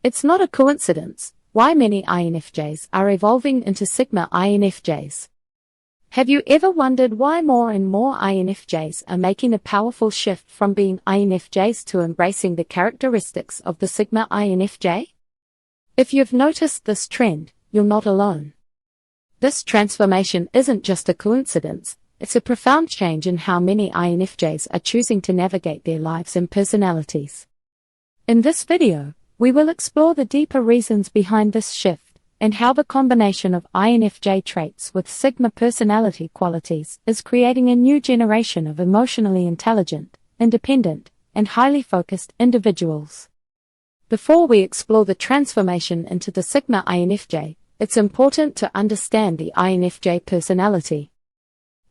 It's not a coincidence why many INFJs are evolving into Sigma INFJs. Have you ever wondered why more and more INFJs are making a powerful shift from being INFJs to embracing the characteristics of the Sigma INFJ? If you've noticed this trend, you're not alone. This transformation isn't just a coincidence, it's a profound change in how many INFJs are choosing to navigate their lives and personalities. In this video, we will explore the deeper reasons behind this shift, and how the combination of INFJ traits with Sigma personality qualities is creating a new generation of emotionally intelligent, independent, and highly focused individuals. Before we explore the transformation into the Sigma INFJ, it's important to understand the INFJ personality.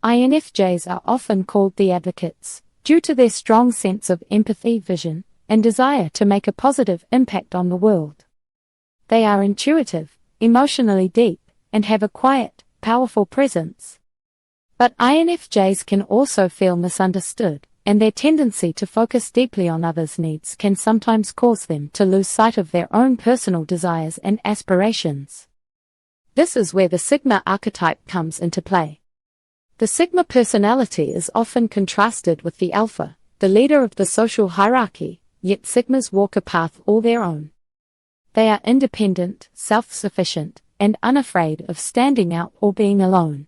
INFJs are often called the advocates, due to their strong sense of empathy, vision, and desire to make a positive impact on the world. They are intuitive, emotionally deep, and have a quiet, powerful presence. But INFJs can also feel misunderstood, and their tendency to focus deeply on others' needs can sometimes cause them to lose sight of their own personal desires and aspirations. This is where the Sigma archetype comes into play. The Sigma personality is often contrasted with the Alpha, the leader of the social hierarchy, yet Sigmas walk a path all their own. They are independent, self-sufficient, and unafraid of standing out or being alone.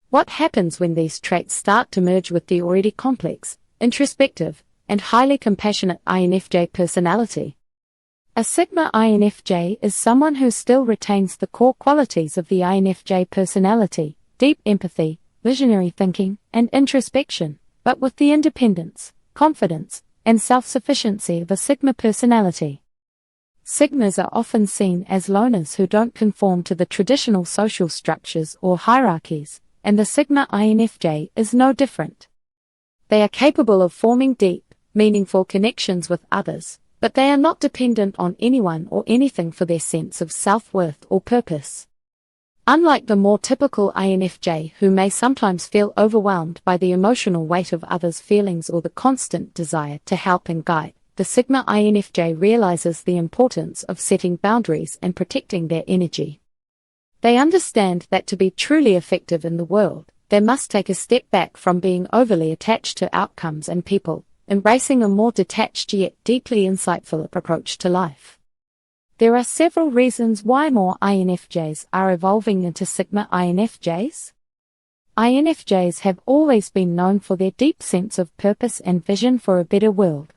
What happens when these traits start to merge with the already complex, introspective, and highly compassionate INFJ personality? A Sigma INFJ is someone who still retains the core qualities of the INFJ personality: deep empathy, visionary thinking, and introspection, but with the independence, confidence, and self-sufficiency of a Sigma personality. Sigmas are often seen as loners who don't conform to the traditional social structures or hierarchies, and the Sigma INFJ is no different. They are capable of forming deep, meaningful connections with others, but they are not dependent on anyone or anything for their sense of self-worth or purpose. Unlike the more typical INFJ, who may sometimes feel overwhelmed by the emotional weight of others' feelings or the constant desire to help and guide, the Sigma INFJ realizes the importance of setting boundaries and protecting their energy. They understand that to be truly effective in the world, they must take a step back from being overly attached to outcomes and people, embracing a more detached yet deeply insightful approach to life. There are several reasons why more INFJs are evolving into Sigma INFJs. INFJs have always been known for their deep sense of purpose and vision for a better world.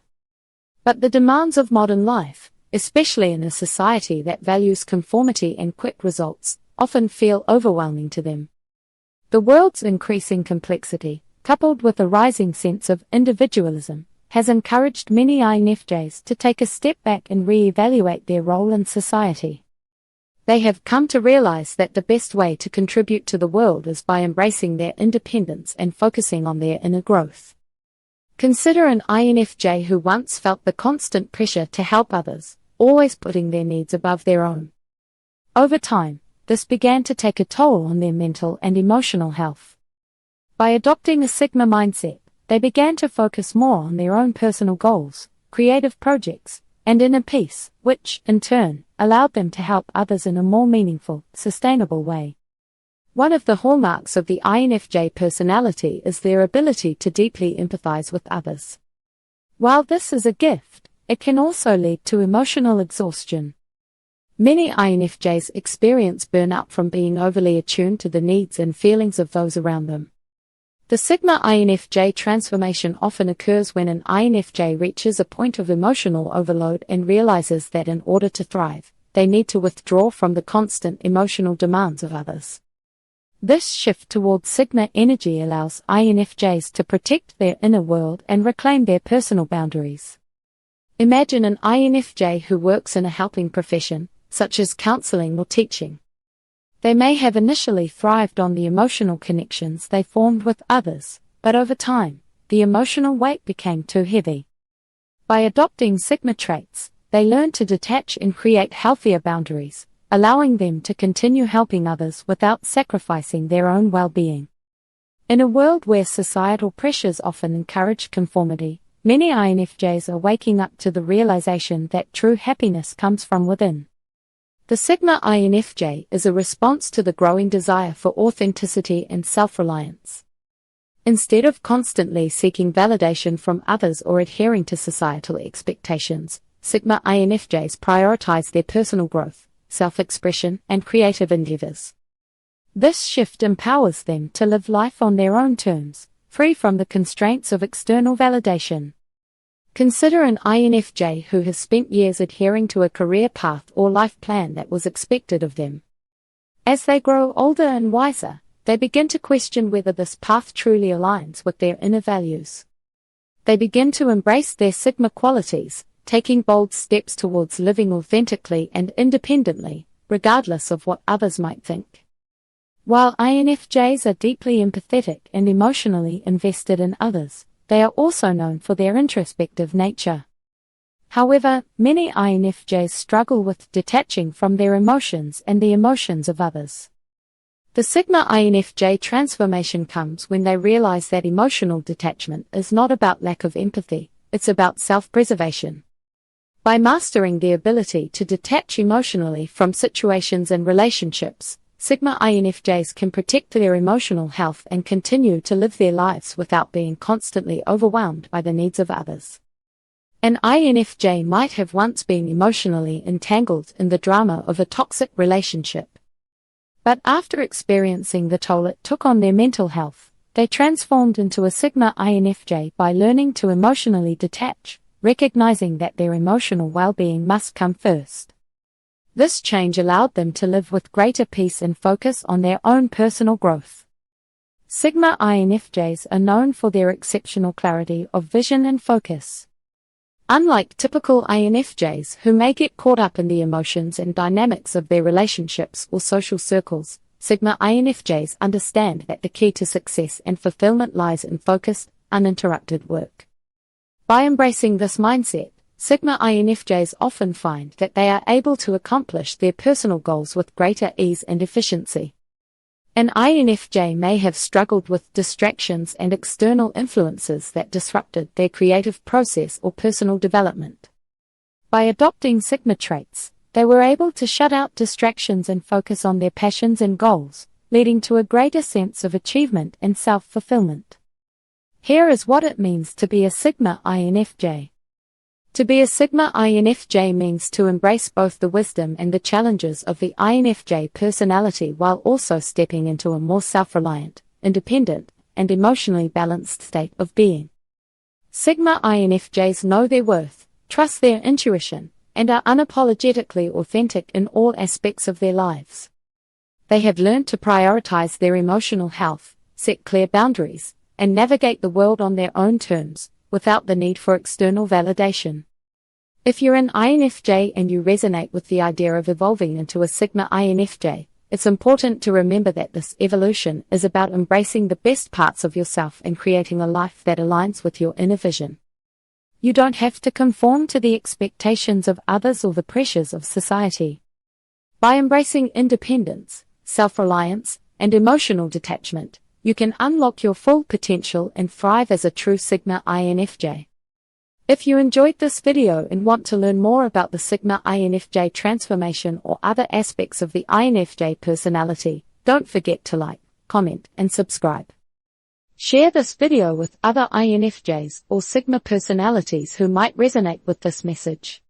But the demands of modern life, especially in a society that values conformity and quick results, often feel overwhelming to them. The world's increasing complexity, coupled with a rising sense of individualism, has encouraged many INFJs to take a step back and re-evaluate their role in society. They have come to realize that the best way to contribute to the world is by embracing their independence and focusing on their inner growth. Consider an INFJ who once felt the constant pressure to help others, always putting their needs above their own. Over time, this began to take a toll on their mental and emotional health. By adopting a Sigma mindset, they began to focus more on their own personal goals, creative projects, and inner peace, which, in turn, allowed them to help others in a more meaningful, sustainable way. One of the hallmarks of the INFJ personality is their ability to deeply empathize with others. While this is a gift, it can also lead to emotional exhaustion. Many INFJs experience burnout from being overly attuned to the needs and feelings of those around them. The Sigma INFJ transformation often occurs when an INFJ reaches a point of emotional overload and realizes that in order to thrive, they need to withdraw from the constant emotional demands of others. This shift towards Sigma energy allows INFJs to protect their inner world and reclaim their personal boundaries. Imagine an INFJ who works in a helping profession, such as counseling or teaching. They may have initially thrived on the emotional connections they formed with others, but over time, the emotional weight became too heavy. By adopting Sigma traits, they learn to detach and create healthier boundaries, allowing them to continue helping others without sacrificing their own well-being. In a world where societal pressures often encourage conformity, Many INFJs are waking up to the realization that true happiness comes from within. The Sigma INFJ is a response to the growing desire for authenticity and self-reliance. Instead of constantly seeking validation from others or adhering to societal expectations, Sigma INFJs prioritize their personal growth, self-expression, and creative endeavors. This shift empowers them to live life on their own terms, free from the constraints of external validation. Consider an INFJ who has spent years adhering to a career path or life plan that was expected of them. As they grow older and wiser, they begin to question whether this path truly aligns with their inner values. They begin to embrace their Sigma qualities, taking bold steps towards living authentically and independently, regardless of what others might think. While INFJs are deeply empathetic and emotionally invested in others, they are also known for their introspective nature. However, many INFJs struggle with detaching from their emotions and the emotions of others. The Sigma INFJ transformation comes when they realize that emotional detachment is not about lack of empathy, it's about self-preservation. By mastering the ability to detach emotionally from situations and relationships, Sigma INFJs can protect their emotional health and continue to live their lives without being constantly overwhelmed by the needs of others. An INFJ might have once been emotionally entangled in the drama of a toxic relationship. But after experiencing the toll it took on their mental health, they transformed into a Sigma INFJ by learning to emotionally detach, recognizing that their emotional well-being must come first. This change allowed them to live with greater peace and focus on their own personal growth. Sigma INFJs are known for their exceptional clarity of vision and focus. Unlike typical INFJs who may get caught up in the emotions and dynamics of their relationships or social circles, Sigma INFJs understand that the key to success and fulfillment lies in focused, uninterrupted work. By embracing this mindset, Sigma INFJs often find that they are able to accomplish their personal goals with greater ease and efficiency. An INFJ may have struggled with distractions and external influences that disrupted their creative process or personal development. By adopting Sigma traits, they were able to shut out distractions and focus on their passions and goals, leading to a greater sense of achievement and self-fulfillment. Here is what it means to be a Sigma INFJ. To be a Sigma INFJ means to embrace both the wisdom and the challenges of the INFJ personality while also stepping into a more self-reliant, independent, and emotionally balanced state of being. Sigma INFJs know their worth, trust their intuition, and are unapologetically authentic in all aspects of their lives. They have learned to prioritize their emotional health, set clear boundaries, and navigate the world on their own terms, without the need for external validation. If you're an INFJ and you resonate with the idea of evolving into a Sigma INFJ, it's important to remember that this evolution is about embracing the best parts of yourself and creating a life that aligns with your inner vision. You don't have to conform to the expectations of others or the pressures of society. By embracing independence, self-reliance, and emotional detachment, you can unlock your full potential and thrive as a true Sigma INFJ. If you enjoyed this video and want to learn more about the Sigma INFJ transformation or other aspects of the INFJ personality, don't forget to like, comment, and subscribe. Share this video with other INFJs or Sigma personalities who might resonate with this message.